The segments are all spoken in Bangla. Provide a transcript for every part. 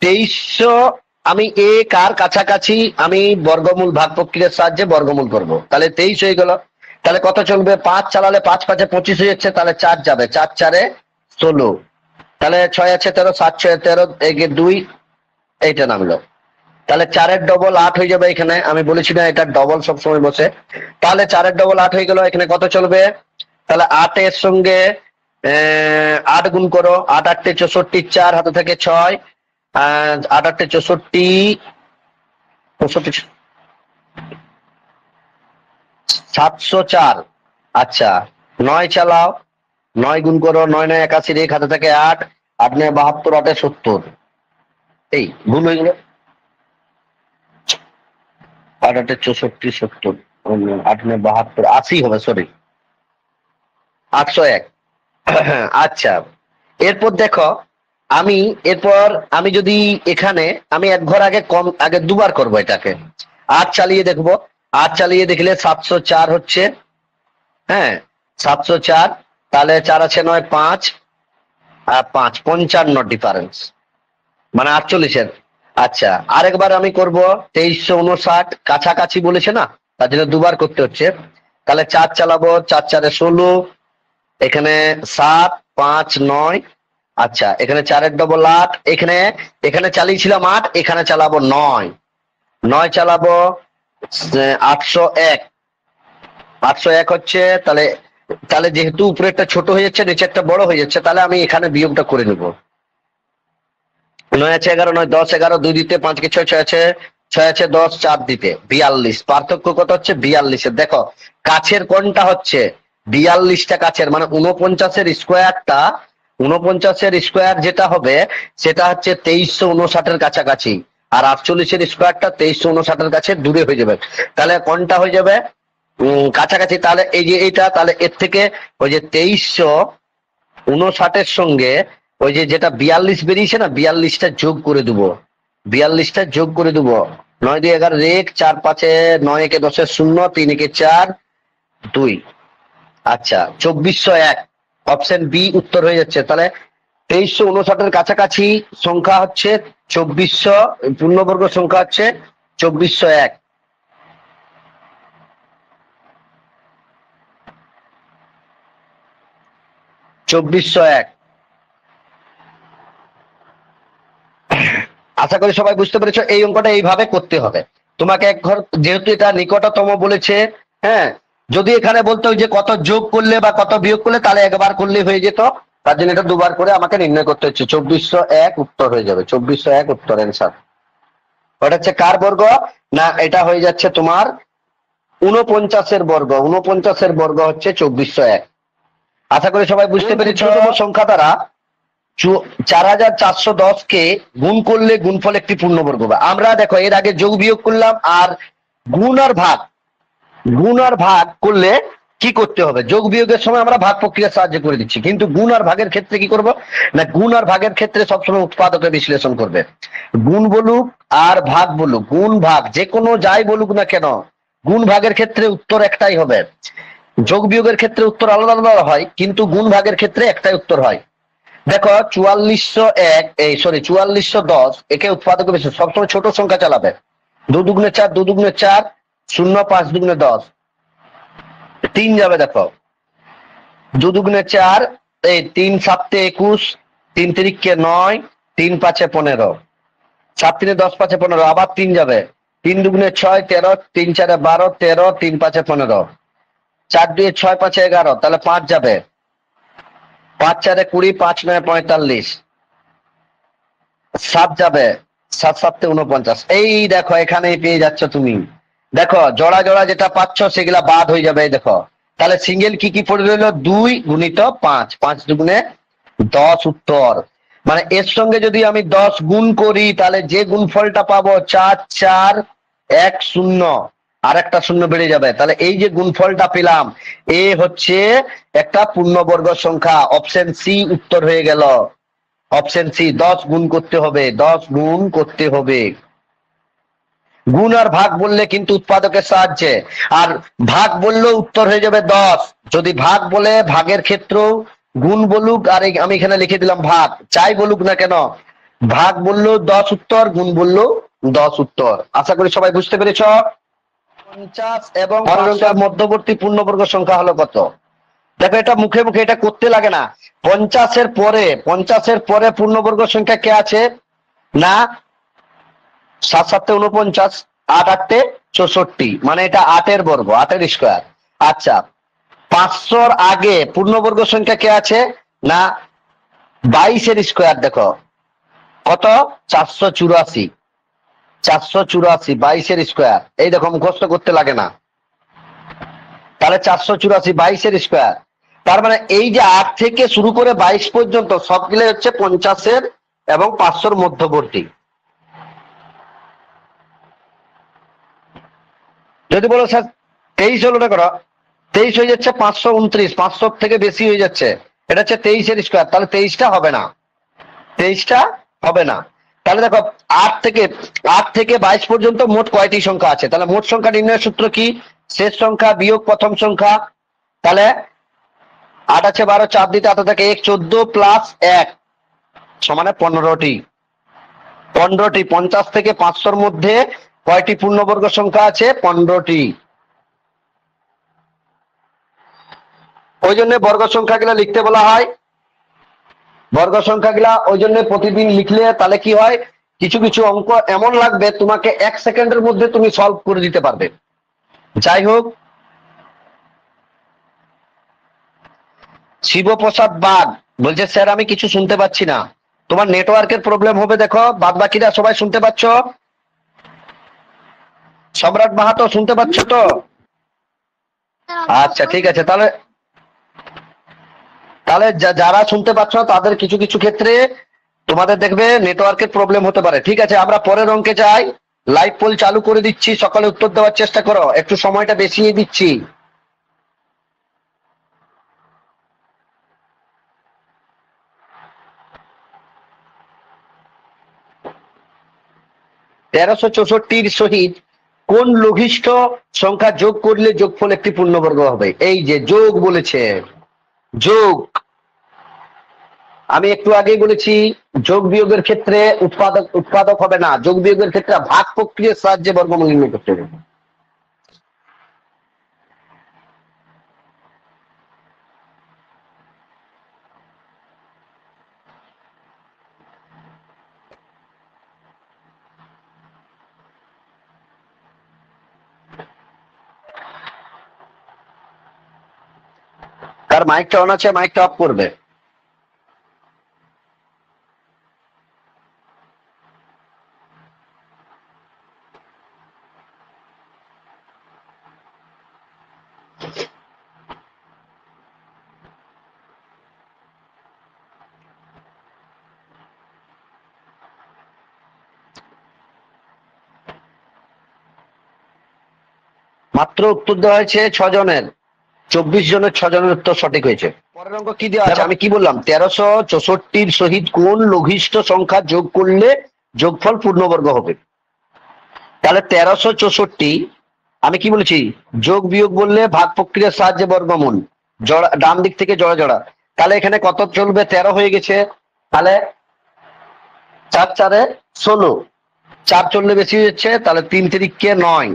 2300 আমি এ কার কাছাকাছি আমি বর্গমূল ভাগ প্রক্রিয়ার সাহায্যে বর্গমূল করব, তাহলে 23 হয়ে গেল। তাহলে কত চলবে? 5 চালালে 5 5 25 হয়ে যাচ্ছে, তাহলে 4 যাবে, 4 4 16, তাহলে 6 আছে 13, 7 6 13, 2 এইটা নামলো। তাহলে 4 ডবল 8 হয়ে যাবে। এখানে আমি বলেছি না এটা ডবল সবসময় বসে, তাহলে 4 ডবল 8 হয়ে গেল। এখানে কত চলবে? তাহলে 8 এর সঙ্গে 8 গুণ করো, 8 8 64, 4 হাতে থেকে 6, 8 8 64, 704। আচ্ছা 9 চালাও, 9 গুণ করো, 9 9 81, 1 হাতে থেকে 8, 8 9 72, 8 70, এই ভুল হয়ে গেল। 8 8 64 70, 8 9 72, 80 হবে, সরি 801। আচ্ছা এরপর দেখো আমি যদি এখানে আমি এক ঘর আগে কম আগে দুবার করব এটাকে, 8 চালিয়ে দেখবো। 8 চালিয়ে দেখলে 704 হচ্ছে, হ্যাঁ 704, তাহলে 4 আছে 9 5 আর 5 55 ডিফারেন্স, মানে 48-এর। আচ্ছা আরেকবার আমি করব 2359, কাছাকাছি বলেছে না, তার জন্য দুবার করতে হচ্ছে। তাহলে 4 চালাবো, 4 4 16, এখানে 7 5 9, আচ্ছা এখানে 4 ডবল 8, এখানে চালিয়েছিলাম 8, এখানে চালাবো 9, 9 চালাবো 801, 801 হচ্ছে। তাহলে তাহলে যেহেতু উপরে একটা ছোট হয়ে যাচ্ছে, নিচে একটা বড় হয়ে যাচ্ছে, তাহলে আমি এখানে বিয়োগটা করে নেব। 9 আছে 11, 9 10 11, 2 দিতে 5 কে 6, 6 আছে 6 আছে 10, 4 দিতে 42। পার্থক্য কত হচ্ছে? 42। দেখো কাছের কোনটা হচ্ছে? 42টা কাছের, মানে 49-এর স্কোয়ারটা, 49-এর স্কোয়ার যেটা হবে সেটা হচ্ছে 2359-এর কাছাকাছি, আর 48-এর স্কোয়ারটা 2359-এর কাছে দূরে হয়ে যাবে। তাহলে কোনটা হয়ে যাবে? কাছাকাছি। তাহলে এই যে এইটা, তাহলে এর থেকে ওই যে 2359-এর সঙ্গে ওই যে যেটা 42 বেরিয়েছে না, 42টা যোগ করে দেবো, 42টা যোগ করে দেবো। 9 2 11 1, 4 5 9 1 10 0, 3 1 4 2। আচ্ছা 2401, অপশন বি উত্তর হয়ে যাচ্ছে। তাহলে 2359-এর কাছাকাছি সংখ্যা হচ্ছে 2400, পূর্ণবর্গ সংখ্যা হচ্ছে 2401। আশা করি সবাই বুঝতে পেরেছো। এই অঙ্কটা এইভাবে করতে হবে তোমাকে। এক ঘর যেহেতু এটা নিকটতম বলেছে, হ্যাঁ, যদি এখানে বলতো যে কত যোগ করলে বা কত বিয়োগ করলে, তাহলে একবার করলে হয়ে যেত, তার জন্য এটা দুবার করে আমাকে নির্ণয় করতে হচ্ছে। 2401 উত্তর হয়ে যাবে, 2401 উত্তর অ্যান্সার। ওটা হচ্ছে কার বর্গ? না এটা হয়ে যাচ্ছে তোমার 49-এর বর্গ, 49-এর বর্গ হচ্ছে 2401। আশা করি সবাই বুঝতে পেরেছো। সংখ্যা দ্বারা 4410 কে গুণ করলে গুণফল একটি পূর্ণবর্গ হবে। আমরা দেখো এর আগে যোগ বিয়োগ করলাম, আর গুণ আর ভাগ করলে কি করতে হবে? যোগ বিয়োগের সময় আমরা ভাগ প্রক্রিয়ার সাহায্যে করে দিচ্ছি, কিন্তু গুণ আর ভাগের ক্ষেত্রে কি করব না, গুণ আর ভাগের ক্ষেত্রে সবসময় উৎপাদকে বিশ্লেষণ করবে। গুণ বলুক আর ভাগ বলুক, গুণ ভাগ যে কোনো যাই বলুক না কেন, গুণ ভাগের ক্ষেত্রে উত্তর একটাই হবে। যোগ বিয়োগের ক্ষেত্রে উত্তর আলাদা আলাদা হয়, কিন্তু গুণ ভাগের ক্ষেত্রে একটাই উত্তর হয়। দেখো 4410 একে উৎপাদক সবসময় ছোট সংখ্যা চালাবে। 2 দুগুণে 4, 2 দুগুণে 4, 0 5 দুগুণে 10, 3 যাবে। দেখো 2 দুগুণে 4, এই 3 7 21, 3 3 9, 3 5 15, 7 3 10 5 15, আবার 3 যাবে। 3 দুগুণে 6 13, 3 4 12, 13, 3 5 15, 4 2 6 5 11, তাহলে 5 যাবে। 5 4 20, 5 9 45, 7 যাবে, 7 7 49। এই দেখো এখানেই পেয়ে যাচ্ছ তুমি। দেখো জোড়া জোড়া যেটা পাচ্ছ সেগুলা বাদ হয়ে যাবে। দেখো তাহলে সিঙ্গেল কি কি পড়ে রইল? 2 গুণিত 5, 5 দুগুণে 10 উত্তর। মানে এর সঙ্গে যদি আমি 10 গুণ করি, তাহলে যে গুণফলটা পাবো 4 4 1 0, আর একটা শূন্য বেড়ে যাবে। তাহলে এই যে গুণফলটা পেলাম, এ হচ্ছে একটা পূর্ণবর্গ সংখ্যা। অপশন সি উত্তর হয়ে গেল। অপশন সি, 10 গুণ করতে হবে, 10 গুণ করতে হবে। গুণ আর ভাগ বললে কিন্তু উৎপাদকের সাহায্যে, আর ভাগ বললেও উত্তর হয়ে যাবে 10। যদি ভাগ বলে ভাগের ক্ষেত্রেও গুণ বলুক, আর আমি এখানে লিখে দিলাম ভাগ, যাই বলুক না কেন ভাগ বললো 10 উত্তর, গুণ বললো 10 উত্তর। আশা করি সবাই বুঝতে পেরেছ। 50 এবং 500 মধ্যবর্তী পূর্ণবর্গ সংখ্যা হলো কত? দেখো এটা মুখে মুখে এটা করতে লাগে না। 50-এর পরে পূর্ণবর্গ সংখ্যা কে আছে না? 7 7 49, 8 8 64, মানে এটা 8-এর বর্গ, 8-এর স্কোয়ার। আচ্ছা, 500-র আগে পূর্ণবর্গ সংখ্যা কে আছে না? 22-এর স্কোয়ার। দেখো কত? 484। 484 22-এর স্কোয়ার। এই দেখো মুখস্থ করতে লাগে না। তাহলে 484 22-এর স্কোয়ার। তার মানে এই যে 8 থেকে শুরু করে 22 পর্যন্ত সবগুলো হচ্ছে 50-এর এবং 500-র মধ্যবর্তী। যদি বলো স্যার 23 হলো, না করো 23 হয়ে যাচ্ছে 529, 500 থেকে বেশি হয়ে যাচ্ছে, এটা হচ্ছে 23-এর স্কোয়ার। তাহলে 23টা হবে না, 23টা হবে না। তাহলে দেখো 8 থেকে 22 পর্যন্ত মোট কয়টি সংখ্যা আছে? তাহলে মোট সংখ্যা নির্ণয়ের সূত্র কি? শেষ সংখ্যা বিয়োগ প্রথম সংখ্যা। তাহলে 8 আছে 12, 4 দিতে 8 থাকে 1, 14 প্লাস 1 সমানে 15টি। 15টি। 50 থেকে 500-র মধ্যে কয়টি পূর্ণবর্গ সংখ্যা আছে? 15টি। ওই জন্য বর্গ সংখ্যাগুলো লিখতে বলা হয়। বর্গ সংখ্যাগুলা ওই জন্য প্রতিদিন লিখলে তাহলে কি হয়, কিছু কিছু অঙ্ক এমন লাগবে তোমাকে 1 সেকেন্ডের মধ্যে তুমি সলভ করে দিতে পারবে। যাই হোক, শিবপ্রসাদ বাগ বলছে স্যার আমি কিছু শুনতে পাচ্ছি না। তোমার নেটওয়ার্কের প্রবলেম হবে। দেখো বাদ বাকিরা সবাই শুনতে পাচ্ছ? সম্রাট মাহাতো শুনতে পাচ্ছ তো? আচ্ছা ঠিক আছে। তাহলে তাহলে যারা শুনতে পাচ্ছ তাদের কিছু কিছু ক্ষেত্রে তোমাদের দেখবে নেটওয়ার্কের প্রবলেম হতে পারে। ঠিক আছে, আমরা পরের অঙ্কে যাই। লাইভ পোল চালু করে দিচ্ছি, সকালে উত্তর দেওয়ার চেষ্টা করো, একটু সময়টা বেশিয়ে দিচ্ছি। তেরোশো চৌষট্টির সহিত কোন লঘিষ্ঠ সংখ্যা যোগ করলে যোগফল একটি পূর্ণবর্গ হবে? এই যে যোগ বলেছে, যোগ। আমি একটু আগেই বলেছি যোগ বিয়োগের ক্ষেত্রে উৎপাদক হবে না, যোগ বিয়োগের ক্ষেত্রে ভাগ প্রক্রিয়ার সাহায্যে বর্গমূল নির্ণয় করতে হবে। তার মাইকটা অন আছে, মাইকটা অফ করবে। মাত্র উত্তর দেওয়া হয়েছে 6 জনের, 24 জনের 6 জনের উত্তর সঠিক হয়েছে। পরের অঙ্ক কি দেওয়া আছে? আমি কি বললাম? 1364-র সহিত কোন লঘিষ্ঠ সংখ্যা যোগ করলে যোগফল পূর্ণবর্গ হবে? তাহলে 1364, আমি কি বলেছি? যোগ বিয়োগ বললে ভাগ প্রক্রিয়ার সাহায্যে বর্গমূল, জোড়া ডান দিক থেকে জোড়া জোড়া। তাহলে এখানে কত চলবে? 13 হয়ে গেছে। তাহলে 4 4-এ 16, 4 চললে বেশি হয়ে যাচ্ছে, তাহলে 3 3-কে 9,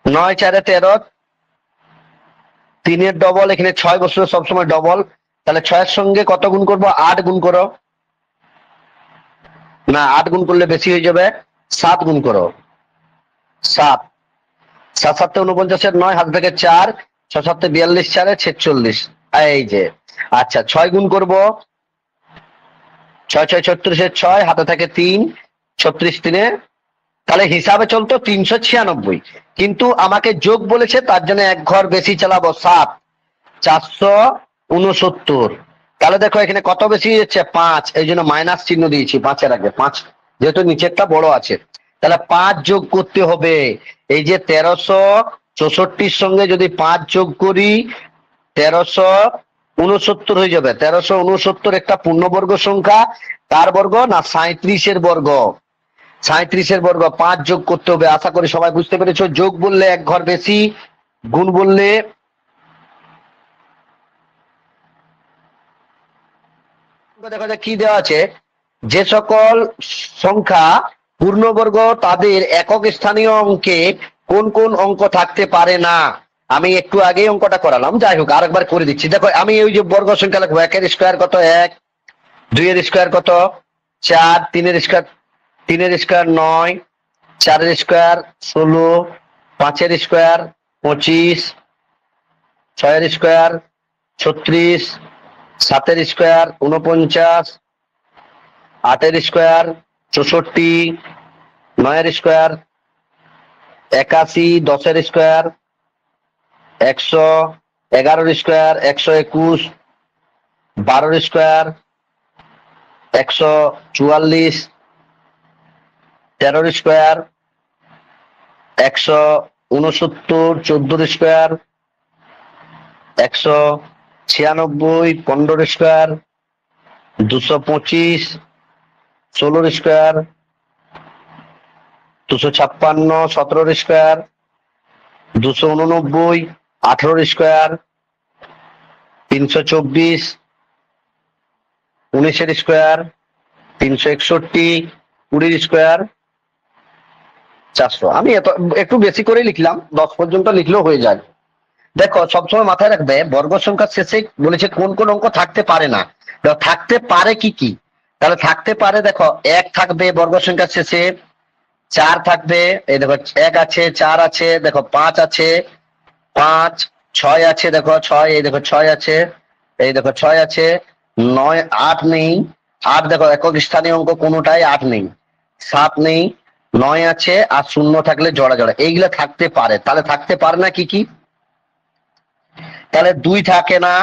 9 4-এ 13, 3-এর ডবল, এখানে 6 বসলে সবসময় ডবল। তাহলে 6-এর সঙ্গে কত গুণ করবো? 8 গুণ করো। না, 8 গুণ করলে বেশি হয়ে যাবে, 7 গুণ করো। 7 7 7-এ 49-এর 9, হাত থেকে 4, 6 7-এ 42, 4-এ 46। এই যে আচ্ছা 6 গুণ করবো, 6 6 36-এর 6, হাতে থাকে 3, 36 3-এ, তাহলে হিসাবে চলতো 396, কিন্তু আমাকে যোগ বলেছে তার জন্য এক ঘর বেশি চালাবো, 7 469। তাহলে দেখো এখানে কত বেশি হচ্ছে? 5, এই জন্য মাইনাস চিহ্ন দিয়েছি 5-এর আগে, 5 যেহেতু নিচেরটা বড় আছে। তাহলে 5 যোগ করতে হবে। এই যে 1364-র সঙ্গে যদি 5 যোগ করি 1369 হয়ে যাবে। 1369 একটা পূর্ণবর্গ সংখ্যা, কার বর্গ না? 37-এর বর্গ। 37-এর বর্গ, 5 যোগ করতে হবে। আশা করি সবাই বুঝতে পেরেছো। যোগ বললে এক ঘর বেশি, গুণ বললে দেখো যে কি দেওয়া আছে, যে সকল সংখ্যা পূর্ণবর্গ তাদের একক স্থানীয় অঙ্কে কোন কোন অঙ্ক থাকতে পারে না। আমি একটু আগেই অঙ্কটা করালাম, যাই হোক আরেকবার করে দিচ্ছি। দেখো আমি ওই যে বর্গ সংখ্যা লিখবো, একের স্কোয়ার কত এক, দুইয়ের স্কোয়ার কত চার, তিনের স্কোয়ার নয়, চারের স্কোয়ার 16, পাঁচের স্কোয়ার 25, ছয়ের স্কোয়ার 36, সাতের স্কোয়ার 49, আটের স্কোয়ার 64, নয়ের স্কোয়ার 81, দশের স্কোয়ার 100, এগারোর স্কোয়ার 121, 12-র স্কোয়ার 144, 13-র স্কোয়ার 169, 14-র স্কোয়ার 196, 15-র স্কোয়ার 225, 16-র স্কোয়ার 256, 17-র স্কোয়ার 289, 18-র স্কোয়ার 324, 19-এর স্কোয়ার 361, 20-র স্কোয়ার 400। আমি একটু বেশি করে লিখলাম, 10 পর্যন্ত লিখলেও হয়ে যায়। দেখো সবসময় মাথায় রাখবে, বর্গ সংখ্যার শেষে বলেছে কোন কোন অঙ্ক থাকতে পারে না। থাকতে পারে কি কি, তাহলে থাকতে পারে দেখো 1 থাকবে বর্গ সংখ্যার শেষে, 4 থাকবে, এই দেখো 1 আছে, 4 আছে, দেখো 5 আছে, 5, 6 আছে, দেখো 6, এই দেখো 6 আছে, এই দেখো 6 আছে, 9, 8 নেই, 8 দেখো একক স্থানীয় অঙ্ক কোনোটাই 8 নেই, 7 নেই, 9 আছে, আর 0 থাকলে জোড়া জোড়া, এইগুলা থাকতে পারে। তাহলে থাকতে পারে না কি কি, তাহলে 2 থাকে না,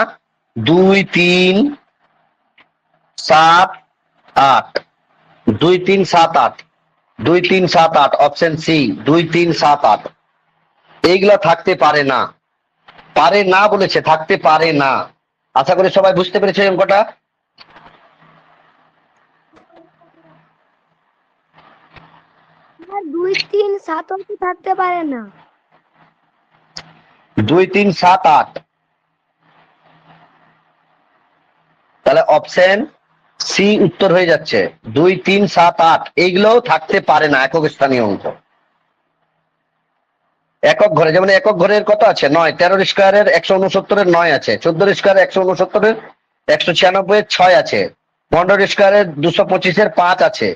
2, 3, 7, 8, 2, 3, 7, 8, 2, 3, 7, 8, অপশন সি 2, 3, 7, 8, এইগুলা থাকতে পারে না। পারে না বলেছে, থাকতে পারে না। আশা করি সবাই বুঝতে পেরেছে অঙ্কটা। 2, 3, 7 অঙ্ক থাকতে পারে না। 2, 3, 7, 8, তাহলে অপশন সি উত্তর হয়ে যাচ্ছে। 2, 3, 7, 8 এইগুলোও থাকতে পারে না একক স্থানীয় অঙ্ক। একক ঘরে, যেমন একক ঘরের কত আছে 9, 13-র স্কোয়ারের 169-এর 9 আছে, 14-র স্কোয়ারের 169-এর 196-এর 6 আছে, 15-র স্কোয়ারের 225-এর 5 আছে।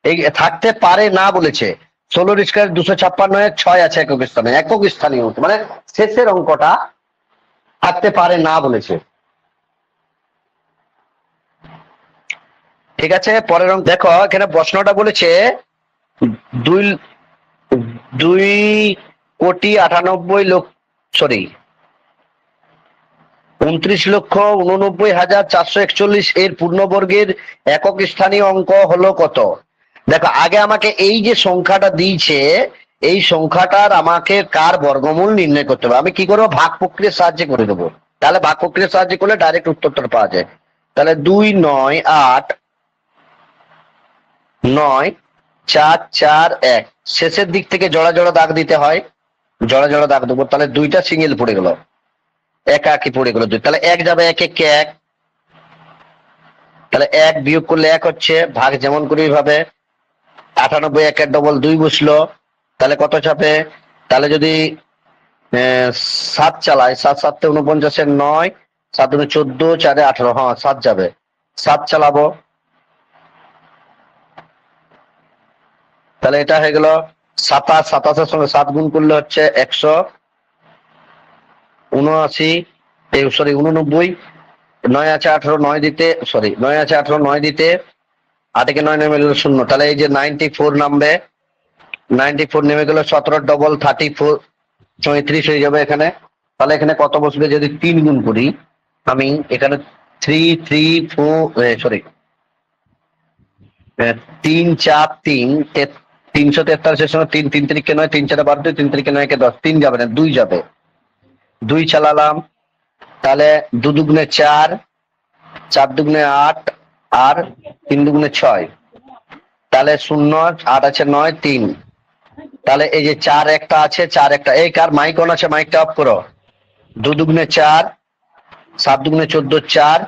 এই থাকতে পারে না বলেছে। 16-র স্কোয়ারের 256-এর 6 আছে একক স্থানে, একক স্থানীয় অঙ্ক মানে শেষের অঙ্কটা থাকতে পারে না বলেছে। ঠিক আছে, পরের অঙ্ক দেখো, এখানে প্রশ্নটা বলেছে 2,29,441 এর পূর্ণবর্গের একক স্থানীয় অঙ্ক হলো কত। দেখো আগে আমাকে এই যে সংখ্যাটা দিয়েছে, এই সংখ্যাটার আমাকে কার বর্গমূল নির্ণয় করতে হবে। আমি কি করবো, ভাগ প্রক্রিয়ার সাহায্যে করে দেবো। তাহলে ভাগ প্রক্রিয়ার সাহায্যে করলে ডাইরেক্ট উত্তরটা পাওয়া যায়। তাহলে 2, 9, 8, 9, 4, 4, 1, শেষের দিক থেকে জোড়া জোড়া দাগ দিতে হয়, জোড়া জোড়া দাগ দেবো। তাহলে 2টা সিঙ্গেল পড়ে গেল, একাকি পড়ে গেল 2, তাহলে 1 যাবে, 1 1 1, তাহলে 1 বিয়োগ করলে 1 হচ্ছে, ভাগ যেমন করি ভাবে 98, 1 ডবল 2 বসলো, তাহলে কত চাপে, তাহলে যদি 7 চালাই, 7 7 49-এর 9, 7 14, 4 18, হ্যাঁ 7 যাবে, 7 চালাবো, তাহলে এটা হয়ে গেল 27, 27-এর সঙ্গে 7 গুণ করলে হচ্ছে 179, সরি 89, 9 আছে 18, 9 দিতে, সরি 9 আছে 18, 9 দিতে, 8 কে 9 নেমে গেল 0, তাহলে এই যে 94 নামবে, 94 নেমে গেল, 17 ডবল 34, 34 হয়ে যাবে এখানে। তাহলে এখানে কত বসবে, যদি 3 গুণ করি আমি, এখানে 3 3 4, সরি 3 4 3, 343-এর সঙ্গে 3, 3 3 কে 9, 3 4 12, 3 3 কে 9 কে 10, 3 যাবে না, 2 যাবে, 2 চালালাম, তাহলে 2 দুগুণে 4, 4 দুগুণে 8, আর 3 দুগুণে 6, তাহলে 0, 8 আছে 9, 3, তাহলে এই যে 4 একটা আছে, 4 একটা, এই কার মাইক অন আছে, মাইকটা অফ করো। 2 দুগুণে 4, 7 দুগুণে 14, 4,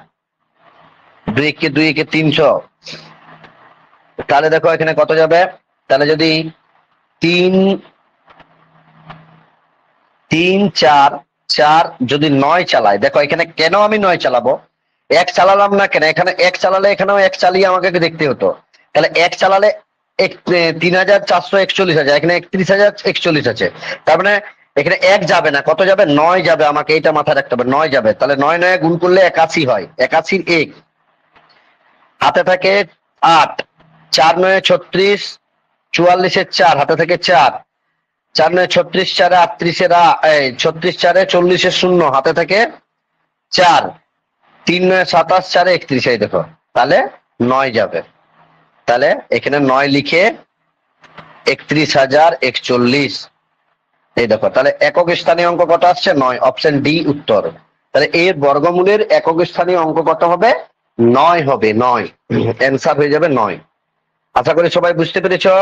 2 একে 300, তাহলে দেখো এখানে কত যাবে, তাহলে যদি 3 3 4 4 যদি 9 চালাই, দেখো এখানে কেন আমি 9 চালাবো, 1 চালালাম না কেন, এখানে 1 চালালে এখানেও 1 চালিয়ে আমাকে দেখতে হতো, তাহলে 1 চালালে 3441 আছে, এখানে 31041 আছে, তার মানে এখানে 1 যাবে না, কত যাবে, 9 যাবে, আমাকে এটা মাথায় রাখতে হবে, 9 যাবে, তাহলে 9 9 গুণ করলে 81 হয়, 81 1 হাতে থাকে 8, 4 9 36, 44 4 হাতে থেকে 4, 4 9 36, 4 38, 36 4 40 0 হাতে থেকে 4, 3 9 27, 4 31, এই দেখো, তাহলে 9 যাবে, তাহলে এখানে 9 লিখে 31,041, এই দেখো, তাহলে একক স্থানীয় অঙ্ক কত আসছে, 9, অপশন ডি উত্তর। তাহলে এর বর্গমূলের একক স্থানীয় অঙ্ক কত হবে, 9 হবে, 9, অ্যান্সার হয়ে যাবে 9। আশা করি সবাই বুঝতে পেরেছো।